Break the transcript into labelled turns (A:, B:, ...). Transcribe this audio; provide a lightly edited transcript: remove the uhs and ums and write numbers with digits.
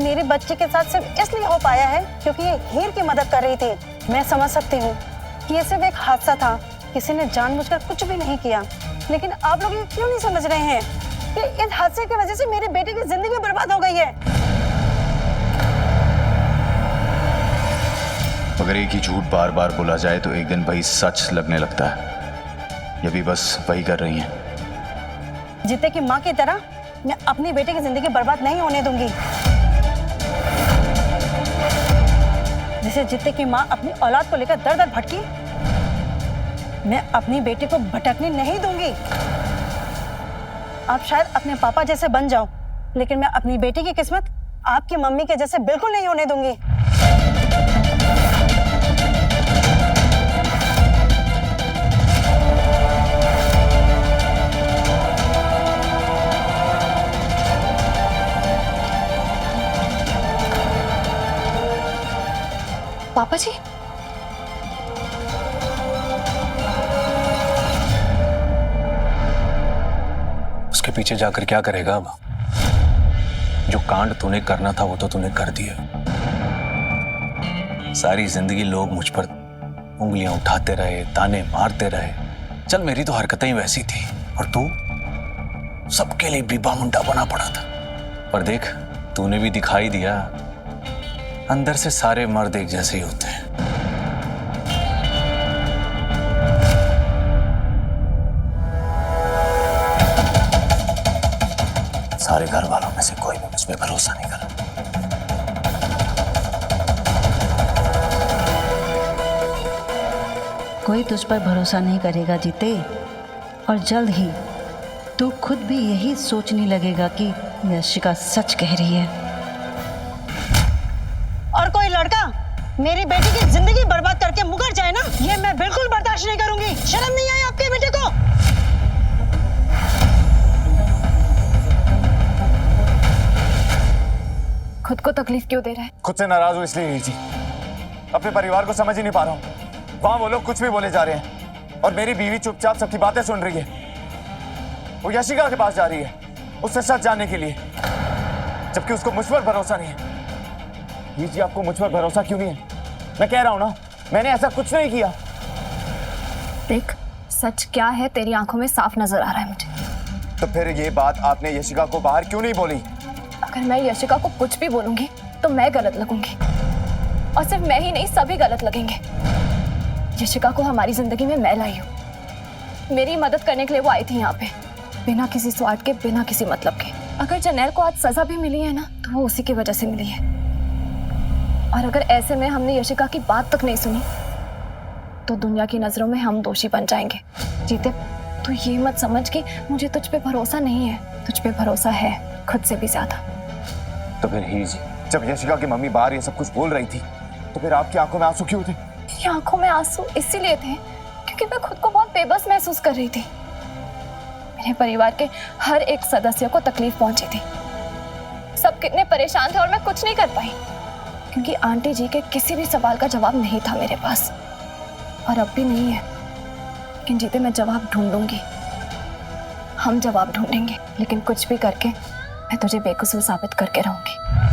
A: मेरे बच्चे के साथ सिर्फ इसलिए हो पाया है क्योंकि ये हीर की मदद कर रही थी। मैं समझ सकती हूँ कि ये सिर्फ एक हादसा था, किसी ने जानबूझकर कुछ भी नहीं किया, लेकिन आप लोग ये क्यों नहीं समझ रहे हैं कि इस हादसे की वजह से मेरे बेटे की जिंदगी बर्बाद हो गई है।
B: अगर एक ही झूठ बार बार बोला जाए तो एक दिन वही सच लगने लगता है। ये भी बस वही कर रही हैं।
A: जीते की माँ की तरह मैं अपनी बेटे की जिंदगी बर्बाद नहीं होने दूंगी। जैसे जीते की माँ अपनी औलाद को लेकर दर दर भटकी, मैं अपनी बेटी को भटकने नहीं दूंगी। आप शायद अपने पापा जैसे बन जाओ, लेकिन मैं अपनी बेटी की किस्मत आपकी मम्मी के जैसे बिल्कुल नहीं होने दूंगी।
C: पापा जी,
D: उसके पीछे जाकर क्या करेगा अब? जो कांड तूने करना था वो तो तूने कर दिया। सारी जिंदगी लोग मुझ पर उंगलियां उठाते रहे, ताने मारते रहे। चल मेरी तो हरकतें ही वैसी थी और तू सबके लिए बीबा मुंडा बना पड़ा था। पर देख, तूने भी दिखाई दिया, अंदर से सारे मर्द एक जैसे ही होते हैं। सारे घर वालों में से कोई भी मुझ पे भरोसा नहीं कर।
A: कोई तुझ पर भरोसा नहीं करेगा जीते, और जल्द ही तू खुद भी यही सोचने लगेगा कि यशिका सच कह रही है। और कोई लड़का मेरी बेटी की जिंदगी बर्बाद करके मुकर जाए ना, ये मैं बिल्कुल बर्दाश्त नहीं करूंगी। शर्म नहीं आई आपके बेटे को?
C: खुद को तकलीफ क्यों दे रहा है?
E: खुद से नाराज हूं इसलिए जी, अपने परिवार को समझ ही नहीं पा रहा हूं। वहां वो लोग कुछ भी बोले जा रहे हैं और मेरी बीवी चुपचाप सबकी बातें सुन रही है। वो यशिका के पास जा रही है उससे सच जानने के लिए, जबकि उसको मुझ पर भरोसा नहीं है। जी आपको मुझ पर भरोसा क्यों नहीं है? मैं कह रहा हूं ना, मैंने ऐसा कुछ नहीं किया।
C: देख, सच क्या है तेरी आंखों में साफ नजर आ रहा है मुझे।
E: तो फिर ये बात आपने यशिका को बाहर क्यों नहीं बोली?
C: अगर मैं यशिका को कुछ भी बोलूंगी तो मैं गलत लगूंगी, और सिर्फ मैं ही नहीं, सभी गलत लगेंगे। यशिका को हमारी जिंदगी में मैं लाई हूँ। मेरी मदद करने के लिए वो आई थी यहाँ पे, बिना किसी स्वार्थ के, बिना किसी मतलब के। अगर जरनैल को आज सजा भी मिली है ना, तो वो उसी की वजह से मिली है। और अगर ऐसे में हमने यशिका की बात तक नहीं सुनी तो दुनिया की नजरों में हम दोषी बन जाएंगे। जीते, तू ये मत समझ कि मुझे तुझ पे भरोसा नहीं है। तुझ पे भरोसा है, खुद से भी ज्यादा।
E: तो फिर ही जी, जब यशिका की मम्मी बाहर ये सब कुछ बोल रही थी तो फिर आपकी आंखों में आंसू क्यों थे?
C: मेरी आंखों में आंसू इसीलिए थे क्योंकि मैं खुद को बहुत बेबस महसूस कर रही थी। मेरे परिवार के हर एक सदस्य को तकलीफ पहुंची थी। सब कितने परेशान थे और मैं कुछ नहीं कर पाई क्योंकि आंटी जी के किसी भी सवाल का जवाब नहीं था मेरे पास, और अब भी नहीं है। लेकिन जीते, मैं जवाब ढूंढूंगी, हम जवाब ढूंढेंगे, लेकिन कुछ भी करके मैं तुझे बेकसूर साबित करके रहूंगी।